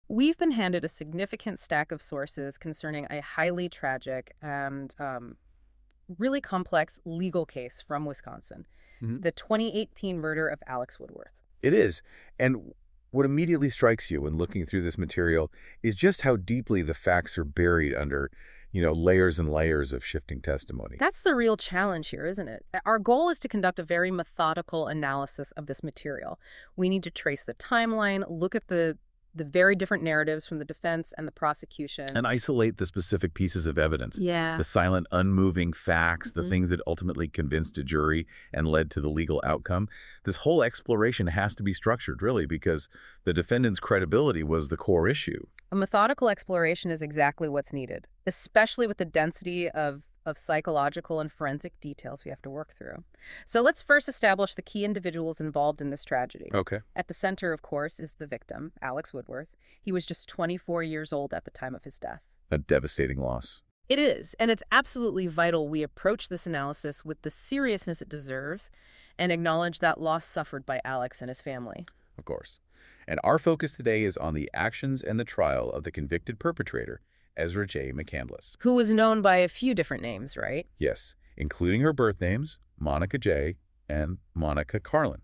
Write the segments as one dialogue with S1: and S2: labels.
S1: We've been handed a significant stack of sources concerning a highly tragic and really complex legal case from Wisconsin,
S2: Mhm.
S1: the 2018 murder of Alex Woodworth.
S2: It is. And what immediately strikes you when looking through this material is just how deeply the facts are buried under, layers and layers of shifting testimony.
S1: That's the real challenge here, isn't it? Our goal is to conduct a very methodical analysis of this material. We need to trace the timeline, look at the very different narratives from the defense and the prosecution.
S2: And isolate the specific pieces of evidence,
S1: Yeah.
S2: the silent, unmoving facts, the
S1: Mhm.
S2: things that ultimately convinced a jury and led to the legal outcome. This whole exploration has to be structured, really, because the defendant's credibility was the core issue.
S1: A methodical exploration is exactly what's needed, especially with the density of psychological and forensic details we have to work through. So let's first establish the key individuals involved in this tragedy.
S2: Okay.
S1: At the center, of course, is the victim, Alex Woodworth. He was just 24 years old at the time of his death.
S2: A devastating loss.
S1: It is, and it's absolutely vital we approach this analysis with the seriousness it deserves and acknowledge that loss suffered by Alex and his family.
S2: Of course. And our focus today is on the actions and the trial of the convicted perpetrator, Ezra J. McCandless.
S1: Who was known by a few different names, right?
S2: Yes, including her birth names, Monica J. and Monica Carlin.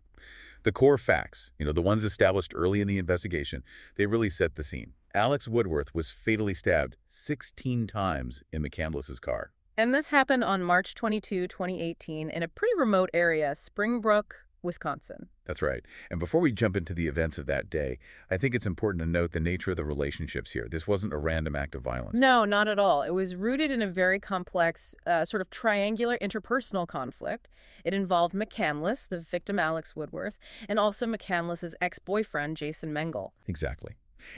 S2: The core facts, the ones established early in the investigation, they really set the scene. Alex Woodworth was fatally stabbed 16 times in McCandless's car.
S1: And this happened on March 22, 2018, in a pretty remote area, Springbrook, Wisconsin.
S2: That's right. And before we jump into the events of that day, I think it's important to note the nature of the relationships here. This wasn't a random act of violence.
S1: No, not at all. It was rooted in a very complex, sort of triangular interpersonal conflict. It involved McCandless, the victim Alex Woodworth, and also McCandless's ex-boyfriend, Jason Mengel.
S2: Exactly.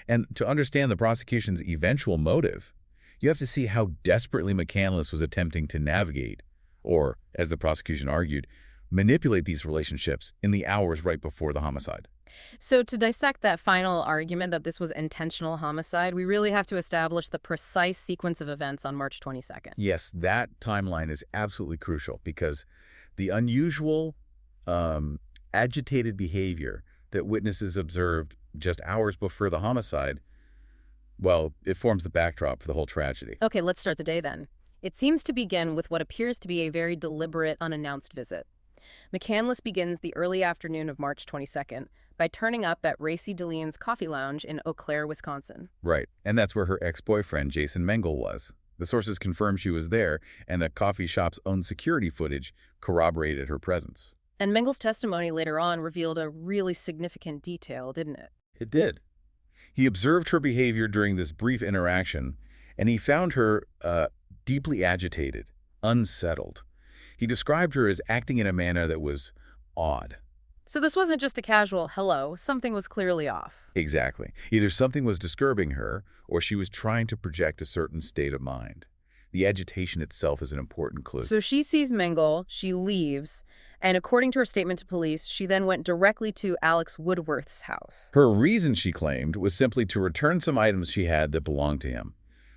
S2: And to understand the prosecution's eventual motive, you have to see how desperately McCandless was attempting to navigate, or, as the prosecution argued, manipulate these relationships in the hours right before the homicide.
S1: So to dissect that final argument that this was intentional homicide, we really have to establish the precise sequence of events on March 22nd.
S2: Yes, that timeline is absolutely crucial because the unusual, agitated behavior that witnesses observed just hours before the homicide, well, it forms the backdrop for the whole tragedy.
S1: Okay, let's start the day then. It seems to begin with what appears to be a very deliberate, unannounced visit. McCandless begins the early afternoon of March 22nd by turning up at Racy DeLean's Coffee Lounge in Eau Claire, Wisconsin.
S2: Right, and that's where her ex-boyfriend, Jason Mengel, was. The sources confirmed she was there, and the coffee shop's own security footage corroborated her presence.
S1: And Mengel's testimony later on revealed a really significant detail, didn't it?
S2: It did. He observed her behavior during this brief interaction, and he found her deeply agitated, unsettled. He described her as acting in a manner that was odd.
S1: So this wasn't just a casual hello, something was clearly off.
S2: Exactly. Either something was disturbing her, or she was trying to project a certain state of mind. The agitation itself is an important clue.
S1: So she sees Mengel, she leaves, and according to her statement to police, she then went directly to Alex Woodworth's house.
S2: Her reason, she claimed, was simply to return some items she had that belonged to him.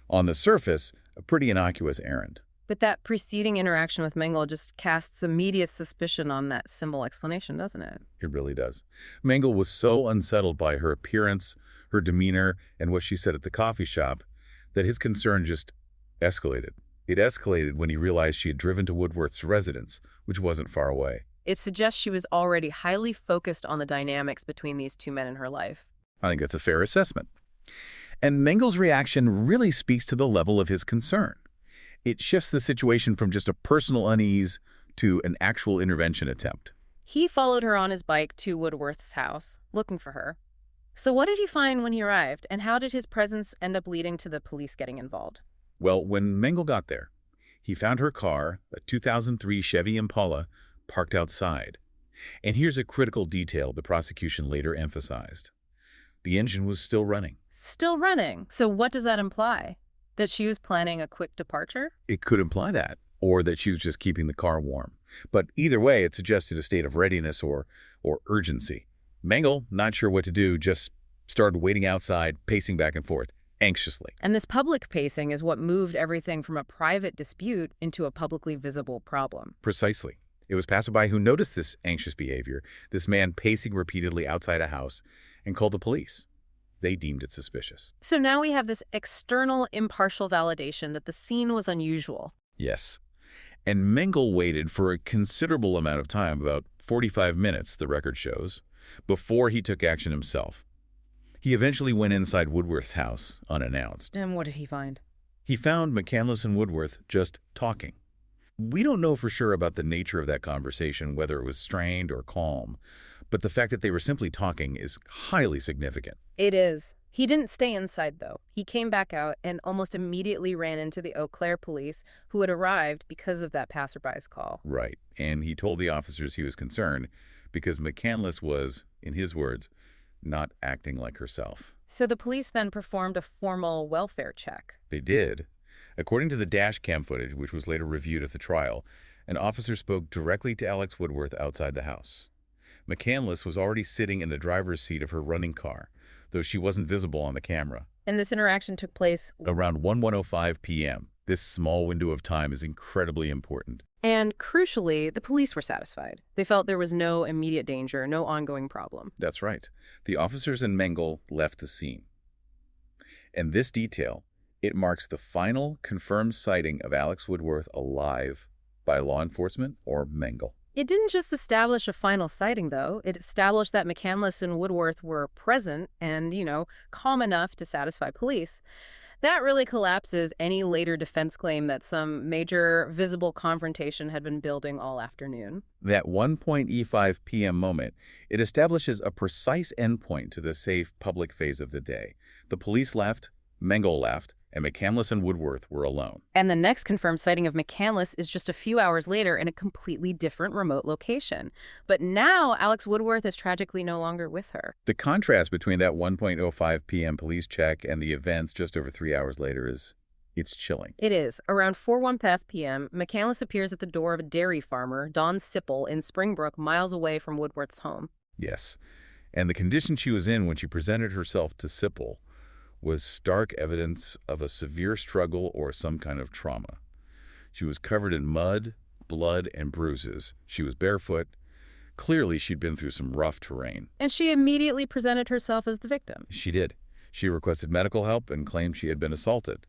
S2: On the surface, a pretty innocuous errand.
S1: But that preceding interaction with Mengel just casts immediate suspicion on that simple explanation, doesn't it?
S2: It really does. Mengel was so unsettled by her appearance, her demeanor, and what she said at the coffee shop that his concern just escalated. It escalated when he realized she had driven to Woodworth's residence, which wasn't far away.
S1: It suggests she was already highly focused on the dynamics between these two men in her life.
S2: I think that's a fair assessment. And Mengel's reaction really speaks to the level of his concern. It shifts the situation from just a personal unease to an actual intervention attempt.
S1: He followed her on his bike to Woodworth's house, looking for her. So what did he find when he arrived, and how did his presence end up leading to the police getting involved?
S2: Well, when Mengel got there, he found her car, a 2003 Chevy Impala, parked outside. And here's a critical detail the prosecution later emphasized. The engine was still running.
S1: Still running. So what does that imply? That she was planning a quick departure?
S2: It could imply that, or that she was just keeping the car warm. But either way, it suggested a state of readiness or urgency. Mengel, not sure what to do, just started waiting outside, pacing back and forth, anxiously.
S1: And this public pacing is what moved everything from a private dispute into a publicly visible problem.
S2: Precisely. It was passerby who noticed this anxious behavior, this man pacing repeatedly outside a house, and called the police. They deemed it suspicious.
S1: So now we have this external, impartial validation that the scene was unusual.
S2: Yes. And Mengel waited for a considerable amount of time, about 45 minutes, the record shows, before he took action himself. He eventually went inside Woodworth's house, unannounced.
S1: And what did he find?
S2: He found McCandless and Woodworth just talking. We don't know for sure about the nature of that conversation, whether it was strained or calm, but the fact that they were simply talking is highly significant.
S1: It is. He didn't stay inside, though. He came back out and almost immediately ran into the Eau Claire police, who had arrived because of that passerby's call.
S2: Right, and he told the officers he was concerned because McCandless was, in his words, not acting like herself.
S1: So the police then performed a formal welfare check.
S2: They did. According to the dash cam footage, which was later reviewed at the trial, an officer spoke directly to Alex Woodworth outside the house. McCandless was already sitting in the driver's seat of her running car, though she wasn't visible on the camera.
S1: And this interaction took place
S2: Around 1:05 p.m. This small window of time is incredibly important.
S1: And crucially, the police were satisfied. They felt there was no immediate danger, no ongoing problem.
S2: That's right. The officers and Mengel left the scene. And this detail, it marks the final confirmed sighting of Alex Woodworth alive by law enforcement or Mengel.
S1: It didn't just establish a final sighting, though. It established that McCandless and Woodworth were present and, calm enough to satisfy police. That really collapses any later defense claim that some major visible confrontation had been building all afternoon.
S2: That 1:05 p.m. moment, it establishes a precise endpoint to the safe public phase of the day. The police left, Mengel left, and McCandless and Woodworth were alone.
S1: And the next confirmed sighting of McCandless is just a few hours later in a completely different remote location. But now Alex Woodworth is tragically no longer with her.
S2: The contrast between that 1:05 p.m. police check and the events just over 3 hours later it's chilling.
S1: It is. Around 4:01 p.m., McCandless appears at the door of a dairy farmer, Don Sipple, in Springbrook, miles away from Woodworth's home.
S2: Yes. And the condition she was in when she presented herself to Sipple was stark evidence of a severe struggle or some kind of trauma. She was covered in mud, blood, and bruises. She was barefoot. Clearly, she'd been through some rough terrain.
S1: And she immediately presented herself as the victim.
S2: She did. She requested medical help and claimed she had been assaulted.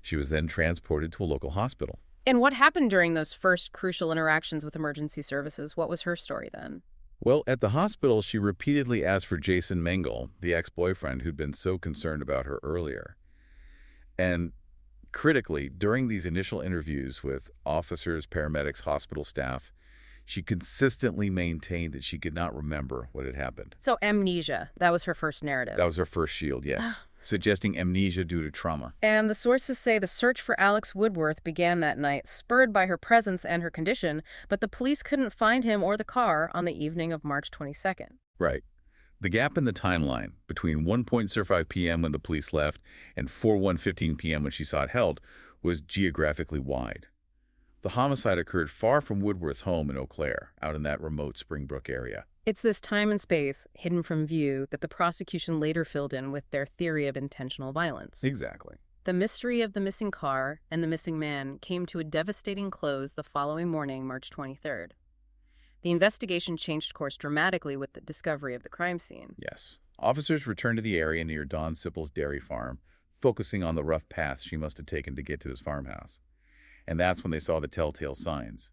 S2: She was then transported to a local hospital.
S1: And what happened during those first crucial interactions with emergency services? What was her story then?
S2: Well, at the hospital, she repeatedly asked for Jason Mengel, the ex-boyfriend who'd been so concerned about her earlier. And critically, during these initial interviews with officers, paramedics, hospital staff, she consistently maintained that she could not remember what had happened.
S1: So amnesia, that was her first narrative.
S2: That was her first shield, yes, suggesting amnesia due to trauma.
S1: And the sources say the search for Alex Woodworth began that night, spurred by her presence and her condition, but the police couldn't find him or the car on the evening of March 22nd.
S2: Right. The gap in the timeline between 1:05 p.m. when the police left and 4:15 p.m. when she sought help was geographically wide. The homicide occurred far from Woodworth's home in Eau Claire, out in that remote Springbrook area.
S1: It's this time and space, hidden from view, that the prosecution later filled in with their theory of intentional violence.
S2: Exactly.
S1: The mystery of the missing car and the missing man came to a devastating close the following morning, March 23rd. The investigation changed course dramatically with the discovery of the crime scene.
S2: Yes. Officers returned to the area near Don Sipple's dairy farm, focusing on the rough path she must have taken to get to his farmhouse. And that's when they saw the telltale signs.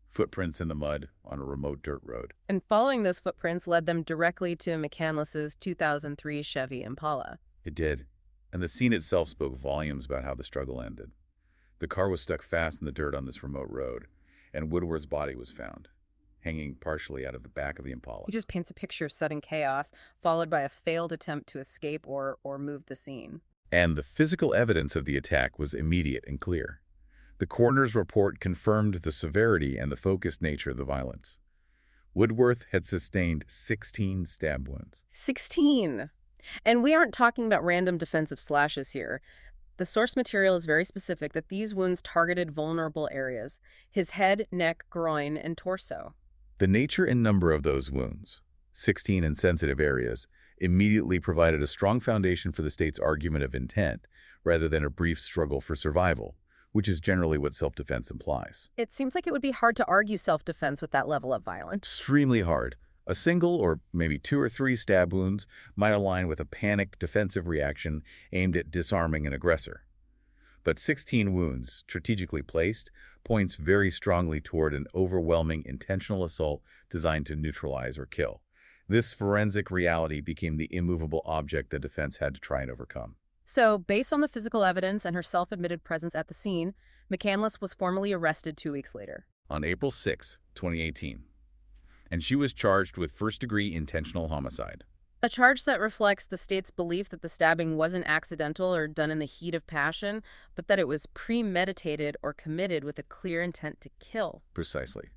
S2: Footprints in the mud on a remote dirt road.
S1: And following those footprints led them directly to McCandless's 2003 Chevy Impala.
S2: It did. And the scene itself spoke volumes about how the struggle ended. The car was stuck fast in the dirt on this remote road, and Woodworth's body was found, hanging partially out of the back of the Impala.
S1: He just paints a picture of sudden chaos, followed by a failed attempt to escape or move the scene.
S2: And the physical evidence of the attack was immediate and clear. The coroner's report confirmed the severity and the focused nature of the violence. Woodworth had sustained 16 stab wounds.
S1: 16! And we aren't talking about random defensive slashes here. The source material is very specific that these wounds targeted vulnerable areas: his head, neck, groin, and torso.
S2: The nature and number of those wounds, 16 in sensitive areas, immediately provided a strong foundation for the state's argument of intent, rather than a brief struggle for survival, which is generally what self-defense implies.
S1: It seems like it would be hard to argue self-defense with that level of violence.
S2: Extremely hard, A single or maybe 2 or 3 stab wounds might align with a panicked defensive reaction aimed at disarming an aggressor. But 16 wounds, strategically placed, points very strongly toward an overwhelming intentional assault designed to neutralize or kill. This forensic reality became the immovable object the defense had to try and overcome.
S1: So, based on the physical evidence and her self-admitted presence at the scene, McCandless was formally arrested 2 weeks later.
S2: On April 6, 2018, and she was charged with first-degree intentional homicide.
S1: A charge that reflects the state's belief that the stabbing wasn't accidental or done in the heat of passion, but that it was premeditated or committed with a clear intent to kill.
S2: Precisely.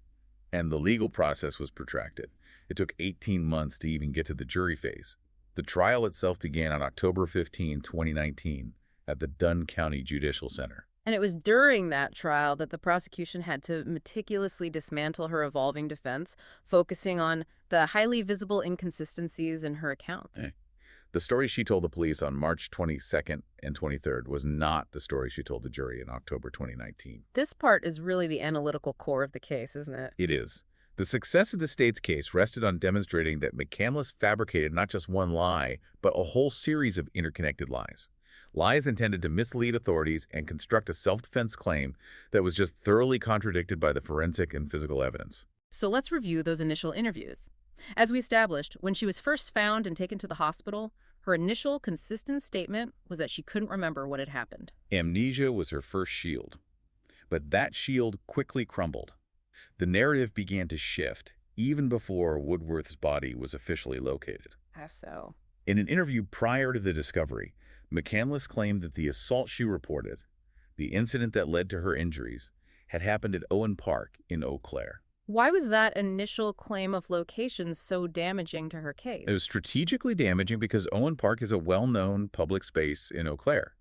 S2: And the legal process was protracted. It took 18 months to even get to the jury phase. The trial itself began on October 15, 2019, at the Dunn County Judicial Center.
S1: And it was during that trial that the prosecution had to meticulously dismantle her evolving defense, focusing on the highly visible inconsistencies in her accounts.
S2: The story she told the police on March 22nd and 23rd was not the story she told the jury in October 2019.
S1: This part is really the analytical core of the case, isn't it?
S2: It is. The success of the state's case rested on demonstrating that McCandless fabricated not just one lie, but a whole series of interconnected lies. Lies intended to mislead authorities and construct a self-defense claim that was just thoroughly contradicted by the forensic and physical evidence.
S1: So let's review those initial interviews. As we established, when she was first found and taken to the hospital, her initial consistent statement was that she couldn't remember what had happened.
S2: Amnesia was her first shield. But that shield quickly crumbled. The narrative began to shift even before Woodworth's body was officially located.
S1: So.
S2: In an interview prior to the discovery, McCandless claimed that the assault she reported, the incident that led to her injuries, had happened at Owen Park in Eau Claire.
S1: Why was that initial claim of location so damaging to her case?
S2: It was strategically damaging because Owen Park is a well-known public space in Eau Claire.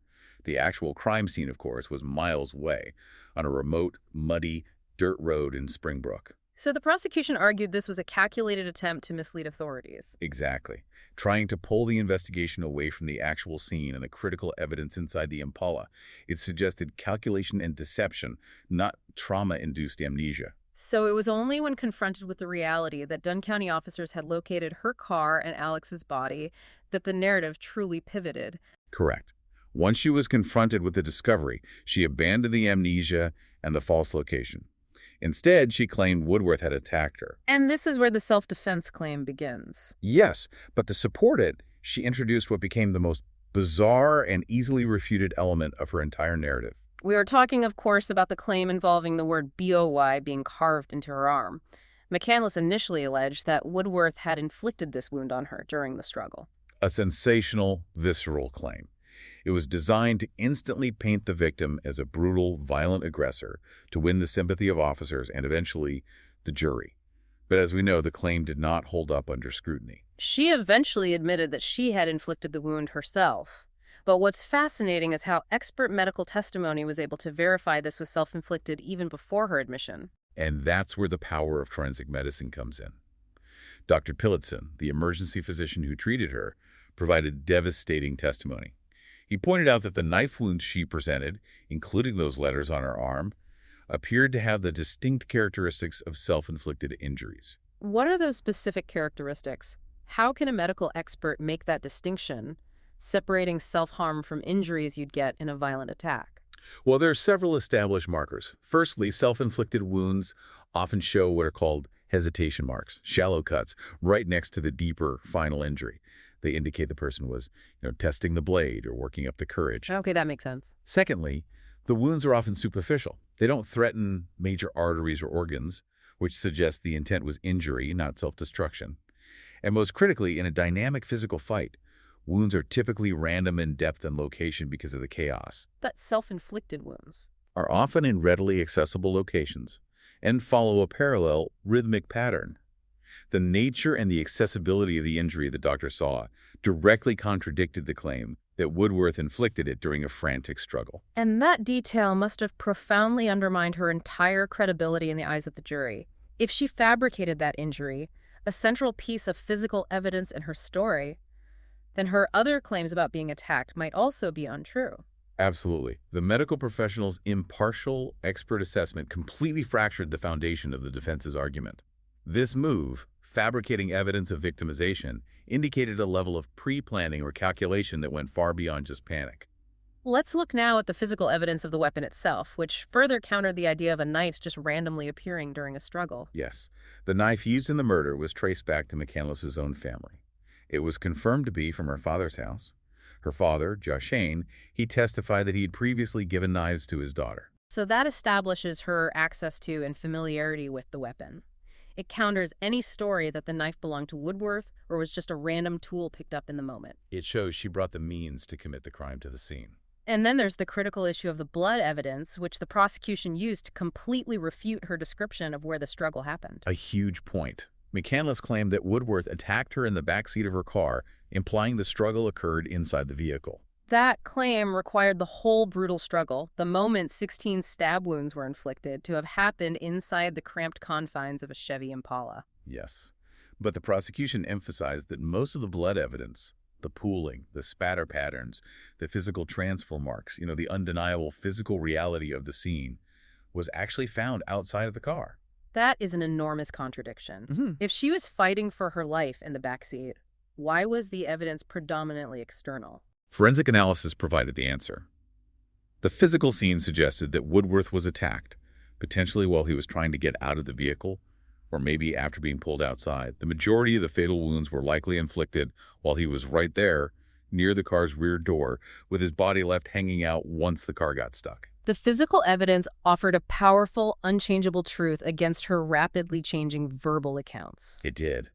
S2: The actual crime scene, of course, was miles away, on a remote, muddy, dirt road in Springbrook.
S1: So the prosecution argued this was a calculated attempt to mislead authorities.
S2: Exactly. Trying to pull the investigation away from the actual scene and the critical evidence inside the Impala. It suggested calculation and deception, not trauma-induced amnesia.
S1: So it was only when confronted with the reality that Dunn County officers had located her car and Alex's body that the narrative truly pivoted.
S2: Correct. Once she was confronted with the discovery, she abandoned the amnesia and the false location. Instead, she claimed Woodworth had attacked her.
S1: And this is where the self-defense claim begins.
S2: Yes, but to support it, she introduced what became the most bizarre and easily refuted element of her entire narrative.
S1: We are talking, of course, about the claim involving the word BOY being carved into her arm. McCandless initially alleged that Woodworth had inflicted this wound on her during the struggle.
S2: A sensational, visceral claim. It was designed to instantly paint the victim as a brutal, violent aggressor to win the sympathy of officers and eventually the jury. But as we know, the claim did not hold up under scrutiny.
S1: She eventually admitted that she had inflicted the wound herself. But what's fascinating is how expert medical testimony was able to verify this was self-inflicted even before her admission.
S2: And that's where the power of forensic medicine comes in. Dr. Pillitson, the emergency physician who treated her, provided devastating testimony. He pointed out that the knife wounds she presented, including those letters on her arm, appeared to have the distinct characteristics of self-inflicted injuries.
S1: What are those specific characteristics? How can a medical expert make that distinction, separating self-harm from injuries you'd get in a violent attack?
S2: Well, there are several established markers. Firstly, self-inflicted wounds often show what are called hesitation marks, shallow cuts, right next to the deeper final injury. They indicate the person was, testing the blade or working up the courage.
S1: Okay, that makes sense.
S2: Secondly, the wounds are often superficial. They don't threaten major arteries or organs, which suggests the intent was injury, not self-destruction. And most critically, in a dynamic physical fight, wounds are typically random in depth and location because of the chaos.
S1: But self-inflicted wounds
S2: Are often in readily accessible locations and follow a parallel rhythmic pattern. The nature and the accessibility of the injury the doctor saw directly contradicted the claim that Woodworth inflicted it during a frantic struggle.
S1: And that detail must have profoundly undermined her entire credibility in the eyes of the jury. If she fabricated that injury, a central piece of physical evidence in her story, then her other claims about being attacked might also be untrue.
S2: Absolutely. The medical professional's impartial, expert assessment completely fractured the foundation of the defense's argument. This move fabricating evidence of victimization indicated a level of pre-planning or calculation that went far beyond just panic.
S1: Let's look now at the physical evidence of the weapon itself, which further countered the idea of a knife just randomly appearing during a struggle.
S2: Yes, the knife used in the murder was traced back to McCandless's own family. It was confirmed to be from her father's house. Her father, Joshane, he testified that he had previously given knives to his daughter.
S1: So that establishes her access to and familiarity with the weapon. It counters any story that the knife belonged to Woodworth or was just a random tool picked up in the moment.
S2: It shows she brought the means to commit the crime to the scene.
S1: And then there's the critical issue of the blood evidence, which the prosecution used to completely refute her description of where the struggle happened.
S2: A huge point. McCandless claimed that Woodworth attacked her in the backseat of her car, implying the struggle occurred inside the vehicle.
S1: That claim required the whole brutal struggle, the moment 16 stab wounds were inflicted, to have happened inside the cramped confines of a Chevy Impala.
S2: Yes, but the prosecution emphasized that most of the blood evidence, the pooling, the spatter patterns, the physical transfer marks, the undeniable physical reality of the scene, was actually found outside of the car.
S1: That is an enormous contradiction. If she was fighting for her life in the backseat, why was the evidence predominantly external?
S2: Forensic analysis provided the answer. The physical scene suggested that Woodworth was attacked, potentially while he was trying to get out of the vehicle, or maybe after being pulled outside. The majority of the fatal wounds were likely inflicted while he was right there, near the car's rear door, with his body left hanging out once the car got stuck.
S1: The physical evidence offered a powerful, unchangeable truth against her rapidly changing verbal accounts.
S2: It did.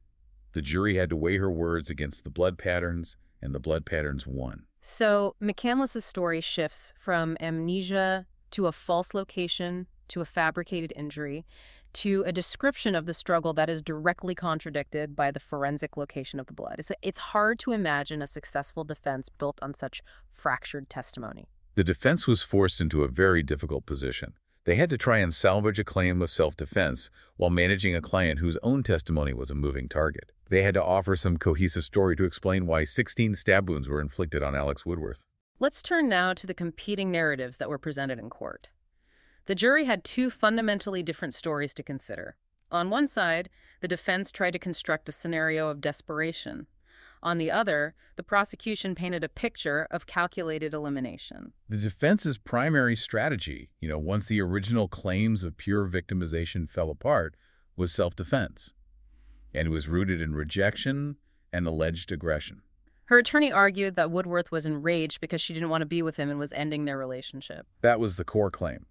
S2: The jury had to weigh her words against the blood patterns, and the blood patterns won.
S1: So McCandless's story shifts from amnesia to a false location to a fabricated injury to a description of the struggle that is directly contradicted by the forensic location of the blood. It's hard to imagine a successful defense built on such fractured testimony.
S2: The defense was forced into a very difficult position. They had to try and salvage a claim of self-defense while managing a client whose own testimony was a moving target. They had to offer some cohesive story to explain why 16 stab wounds were inflicted on Alex Woodworth.
S1: Let's turn now to the competing narratives that were presented in court. The jury had two fundamentally different stories to consider. On one side, the defense tried to construct a scenario of desperation. On the other, the prosecution painted a picture of calculated elimination.
S2: The defense's primary strategy, once the original claims of pure victimization fell apart, was self-defense. And it was rooted in rejection and alleged aggression.
S1: Her attorney argued that Woodworth was enraged because she didn't want to be with him and was ending their relationship.
S2: That was the core claim.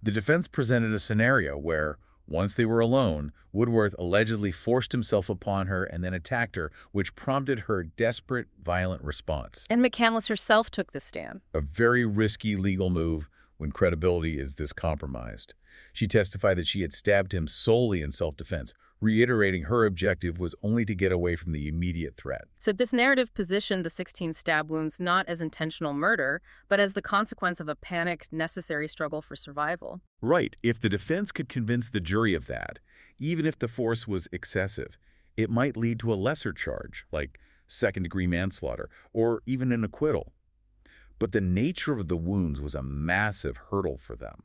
S2: The defense presented a scenario where, once they were alone, Woodworth allegedly forced himself upon her and then attacked her, which prompted her desperate, violent response.
S1: And McCandless herself took the stand.
S2: A very risky legal move when credibility is this compromised. She testified that she had stabbed him solely in self-defense, reiterating her objective was only to get away from the immediate threat.
S1: So this narrative positioned the 16 stab wounds not as intentional murder, but as the consequence of a panicked, necessary struggle for survival.
S2: Right. If the defense could convince the jury of that, even if the force was excessive, it might lead to a lesser charge, like second-degree manslaughter, or even an acquittal. But the nature of the wounds was a massive hurdle for them.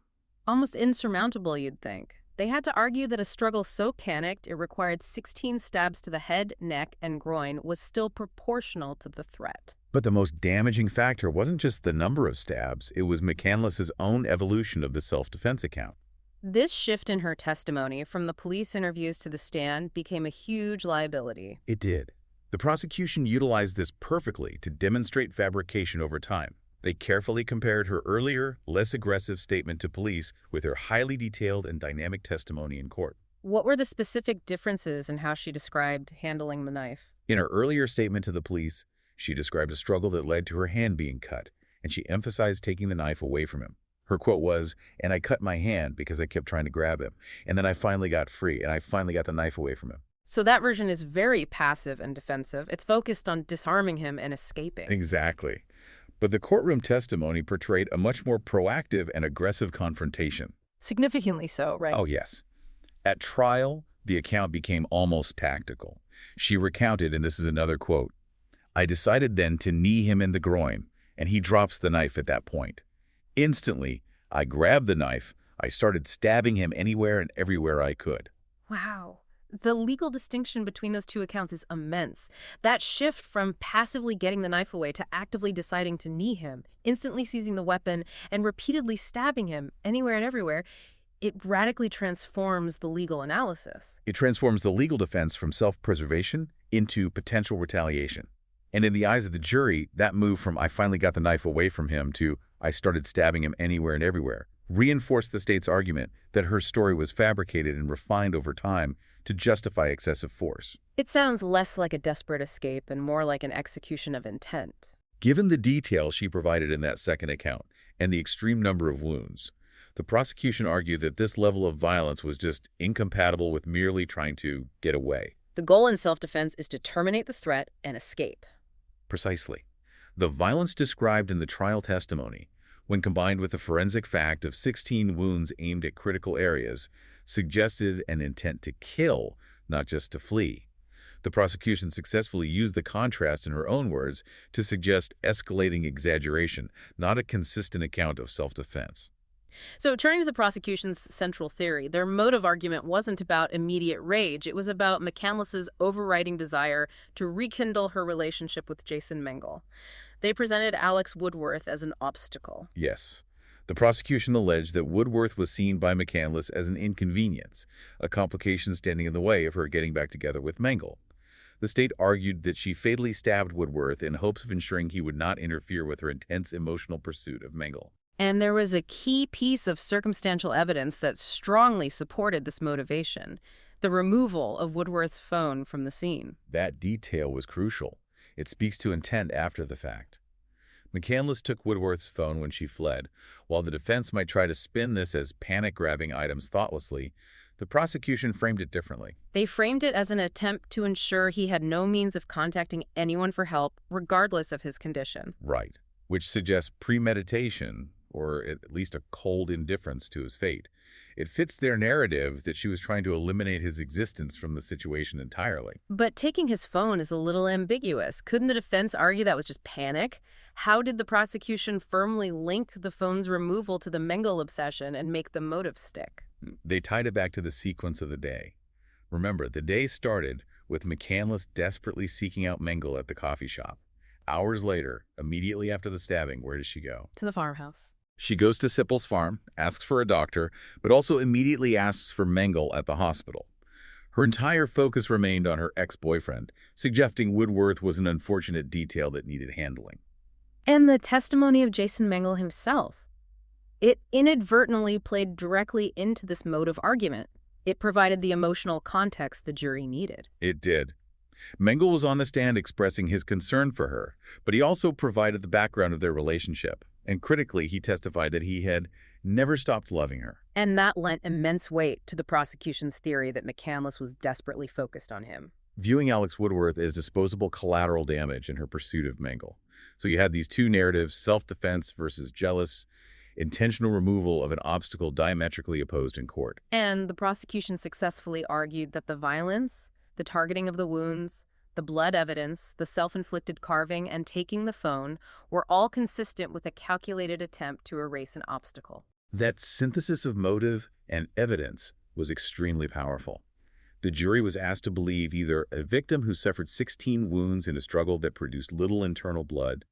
S1: Almost insurmountable, you'd think. They had to argue that a struggle so panicked it required 16 stabs to the head, neck, and groin was still proportional to the threat.
S2: But the most damaging factor wasn't just the number of stabs, it was McCandless's own evolution of the self-defense account.
S1: This shift in her testimony from the police interviews to the stand became a huge liability.
S2: It did. The prosecution utilized this perfectly to demonstrate fabrication over time. They carefully compared her earlier, less aggressive statement to police with her highly detailed and dynamic testimony in court.
S1: What were the specific differences in how she described handling the knife?
S2: In her earlier statement to the police, she described a struggle that led to her hand being cut, and she emphasized taking the knife away from him. Her quote was, "And I cut my hand because I kept trying to grab him, and then I finally got free, and I finally got the knife away from him."
S1: So that version is very passive and defensive. It's focused on disarming him and escaping.
S2: Exactly. But the courtroom testimony portrayed a much more proactive and aggressive confrontation.
S1: Significantly so, right?
S2: Oh, yes. At trial, the account became almost tactical. She recounted, and this is another quote, "I decided then to knee him in the groin, and he drops the knife at that point. Instantly, I grabbed the knife. I started stabbing him anywhere and everywhere I could."
S1: Wow. The legal distinction between those two accounts is immense. That shift from passively getting the knife away to actively deciding to knee him, instantly seizing the weapon, and repeatedly stabbing him anywhere and everywhere, it radically transforms the legal analysis.
S2: It transforms the legal defense from self-preservation into potential retaliation. And in the eyes of the jury, that move from "I finally got the knife away from him" to "I started stabbing him anywhere and everywhere" reinforced the state's argument that her story was fabricated and refined over time to justify excessive force.
S1: It sounds less like a desperate escape and more like an execution of intent.
S2: Given the details she provided in that second account and the extreme number of wounds, the prosecution argued that this level of violence was just incompatible with merely trying to get away.
S1: The goal in self-defense is to terminate the threat and escape.
S2: Precisely. The violence described in the trial testimony, when combined with the forensic fact of 16 wounds aimed at critical areas, suggested an intent to kill, not just to flee. The prosecution successfully used the contrast in her own words to suggest escalating exaggeration, not a consistent account of self-defense.
S1: So turning to the prosecution's central theory, their motive argument wasn't about immediate rage. It was about McCandless's overriding desire to rekindle her relationship with Jason Mengel. They presented Alex Woodworth as an obstacle.
S2: Yes. The prosecution alleged that Woodworth was seen by McCandless as an inconvenience, a complication standing in the way of her getting back together with Mengel. The state argued that she fatally stabbed Woodworth in hopes of ensuring he would not interfere with her intense emotional pursuit of Mengel.
S1: And there was a key piece of circumstantial evidence that strongly supported this motivation: the removal of Woodworth's phone from the scene.
S2: That detail was crucial. It speaks to intent after the fact. McCandless took Woodworth's phone when she fled. While the defense might try to spin this as panic-grabbing items thoughtlessly, the prosecution framed it differently.
S1: They framed it as an attempt to ensure he had no means of contacting anyone for help, regardless of his condition.
S2: Right, which suggests premeditation, or at least a cold indifference to his fate. It fits their narrative that she was trying to eliminate his existence from the situation entirely.
S1: But taking his phone is a little ambiguous. Couldn't the defense argue that was just panic? How did the prosecution firmly link the phone's removal to the Mengel obsession and make the motive stick?
S2: They tied it back to the sequence of the day. Remember, the day started with McCandless desperately seeking out Mengel at the coffee shop. Hours later, immediately after the stabbing, where does she go?
S1: To the farmhouse.
S2: She goes to Sippel's farm, asks for a doctor, but also immediately asks for Mengel at the hospital. Her entire focus remained on her ex-boyfriend, suggesting Woodworth was an unfortunate detail that needed handling.
S1: And the testimony of Jason Mengel himself. It inadvertently played directly into this motive argument. It provided the emotional context the jury needed.
S2: It did. Mengel was on the stand expressing his concern for her, but he also provided the background of their relationship. And critically, he testified that he had never stopped loving her.
S1: And that lent immense weight to the prosecution's theory that McCandless was desperately focused on him,
S2: viewing Alex Woodworth as disposable collateral damage in her pursuit of Mengel. So you had these two narratives, self-defense versus jealous, intentional removal of an obstacle diametrically opposed in court.
S1: And the prosecution successfully argued that the violence, the targeting of the wounds, the blood evidence, the self-inflicted carving, and taking the phone were all consistent with a calculated attempt to erase an obstacle.
S2: That synthesis of motive and evidence was extremely powerful. The jury was asked to believe either a victim who suffered 16 wounds in a struggle that produced little internal blood,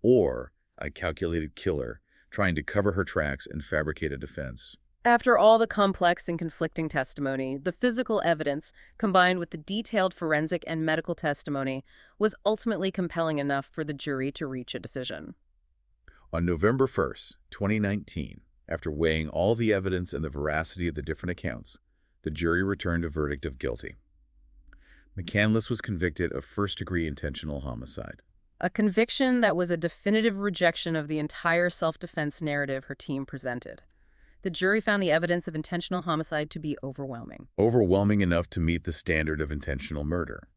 S2: or a calculated killer trying to cover her tracks and fabricate a defense.
S1: After all the complex and conflicting testimony, the physical evidence, combined with the detailed forensic and medical testimony, was ultimately compelling enough for the jury to reach a decision.
S2: On November 1st, 2019, after weighing all the evidence and the veracity of the different accounts, the jury returned a verdict of guilty. McCandless was convicted of first-degree intentional homicide.
S1: A conviction that was a definitive rejection of the entire self-defense narrative her team presented. The jury found the evidence of intentional homicide to be overwhelming.
S2: Overwhelming enough to meet the standard of intentional murder.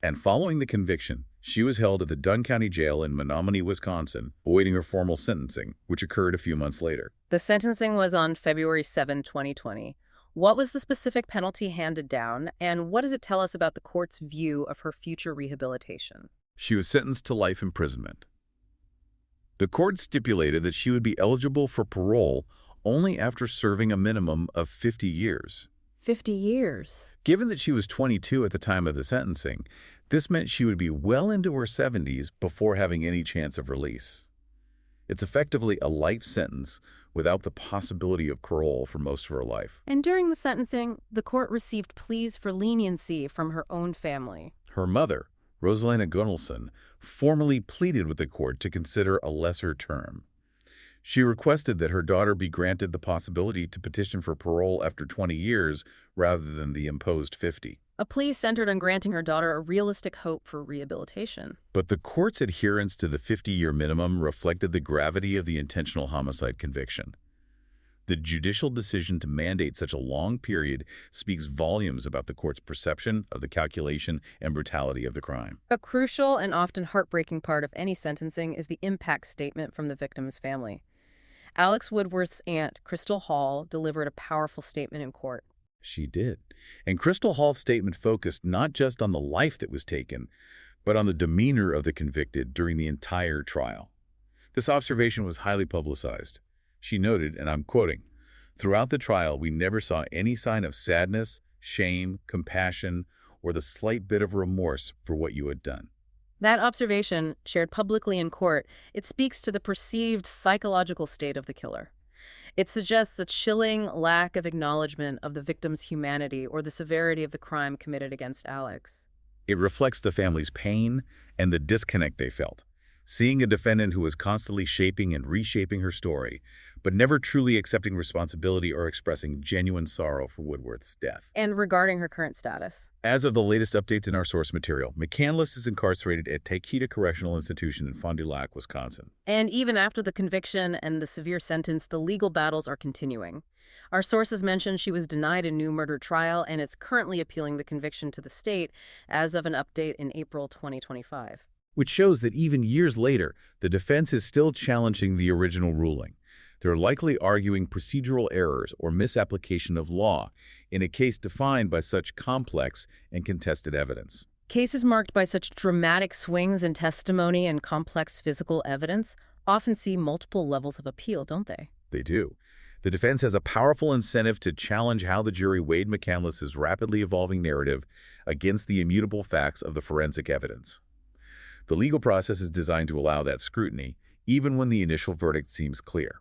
S2: And following the conviction, she was held at the Dunn County Jail in Menominee, Wisconsin, awaiting her formal sentencing, which occurred a few months later.
S1: The sentencing was on February 7, 2020. What was the specific penalty handed down, and what does it tell us about the court's view of her future rehabilitation?
S2: She was sentenced to life imprisonment. The court stipulated that she would be eligible for parole only after serving a minimum of 50 years,
S1: 50 years.
S2: Given that she was 22 at the time of the sentencing, this meant she would be well into her 70s before having any chance of release. It's effectively a life sentence without the possibility of parole for most of her life.
S1: And during the sentencing, the court received pleas for leniency from her own family.
S2: Her mother, Rosalina Gunnelson, formally pleaded with the court to consider a lesser term. She requested that her daughter be granted the possibility to petition for parole after 20 years rather than the imposed 50.
S1: A plea centered on granting her daughter a realistic hope for rehabilitation.
S2: But the court's adherence to the 50-year minimum reflected the gravity of the intentional homicide conviction. The judicial decision to mandate such a long period speaks volumes about the court's perception of the calculation and brutality of the crime.
S1: A crucial and often heartbreaking part of any sentencing is the impact statement from the victim's family. Alex Woodworth's aunt, Crystal Hall, delivered a powerful statement in court.
S2: She did. And Crystal Hall's statement focused not just on the life that was taken, but on the demeanor of the convicted during the entire trial. This observation was highly publicized. She noted, and I'm quoting, "Throughout the trial, we never saw any sign of sadness, shame, compassion, or the slight bit of remorse for what you had done."
S1: That observation, shared publicly in court, it speaks to the perceived psychological state of the killer. It suggests a chilling lack of acknowledgement of the victim's humanity or the severity of the crime committed against Alex.
S2: It reflects the family's pain and the disconnect they felt, seeing a defendant who was constantly shaping and reshaping her story, but never truly accepting responsibility or expressing genuine sorrow for Woodworth's death.
S1: And regarding her current status.
S2: As of the latest updates in our source material, McCandless is incarcerated at Taquita Correctional Institution in Fond du Lac, Wisconsin.
S1: And even after the conviction and the severe sentence, the legal battles are continuing. Our sources mention she was denied a new murder trial and is currently appealing the conviction to the state as of an update in April 2025.
S2: Which shows that even years later, the defense is still challenging the original ruling. They're likely arguing procedural errors or misapplication of law in a case defined by such complex and contested evidence.
S1: Cases marked by such dramatic swings in testimony and complex physical evidence often see multiple levels of appeal, don't they?
S2: They do. The defense has a powerful incentive to challenge how the jury weighed McCandless's rapidly evolving narrative against the immutable facts of the forensic evidence. The legal process is designed to allow that scrutiny, even when the initial verdict seems clear.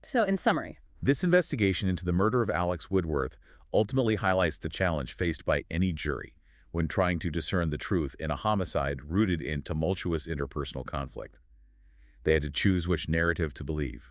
S1: So, in summary,
S2: this investigation into the murder of Alex Woodworth ultimately highlights the challenge faced by any jury when trying to discern the truth in a homicide rooted in tumultuous interpersonal conflict. They had to choose which narrative to believe.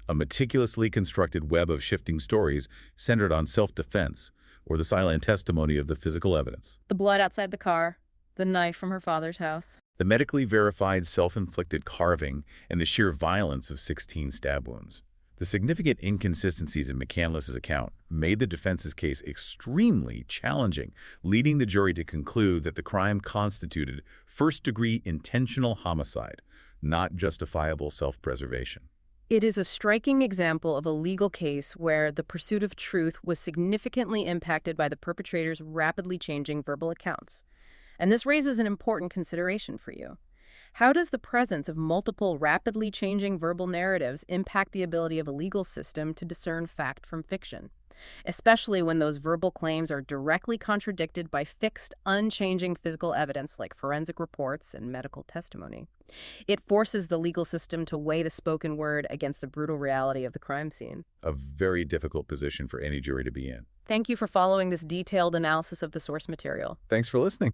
S2: A meticulously constructed web of shifting stories centered on self-defense or the silent testimony of the physical evidence.
S1: the blood outside the car, the knife from her father's house.
S2: The medically verified self-inflicted carving and the sheer violence of 16 stab wounds. The significant inconsistencies in McCandless's account made the defense's case extremely challenging, leading the jury to conclude that the crime constituted first-degree intentional homicide, not justifiable self-preservation.
S1: It is a striking example of a legal case where the pursuit of truth was significantly impacted by the perpetrator's rapidly changing verbal accounts. And this raises an important consideration for you. How does the presence of multiple rapidly changing verbal narratives impact the ability of a legal system to discern fact from fiction, especially when those verbal claims are directly contradicted by fixed, unchanging physical evidence like forensic reports and medical testimony? It forces the legal system to weigh the spoken word against the brutal reality of the crime scene.
S2: A very difficult position for any jury to be in.
S1: Thank you for following this detailed analysis of the source material.
S2: Thanks for listening.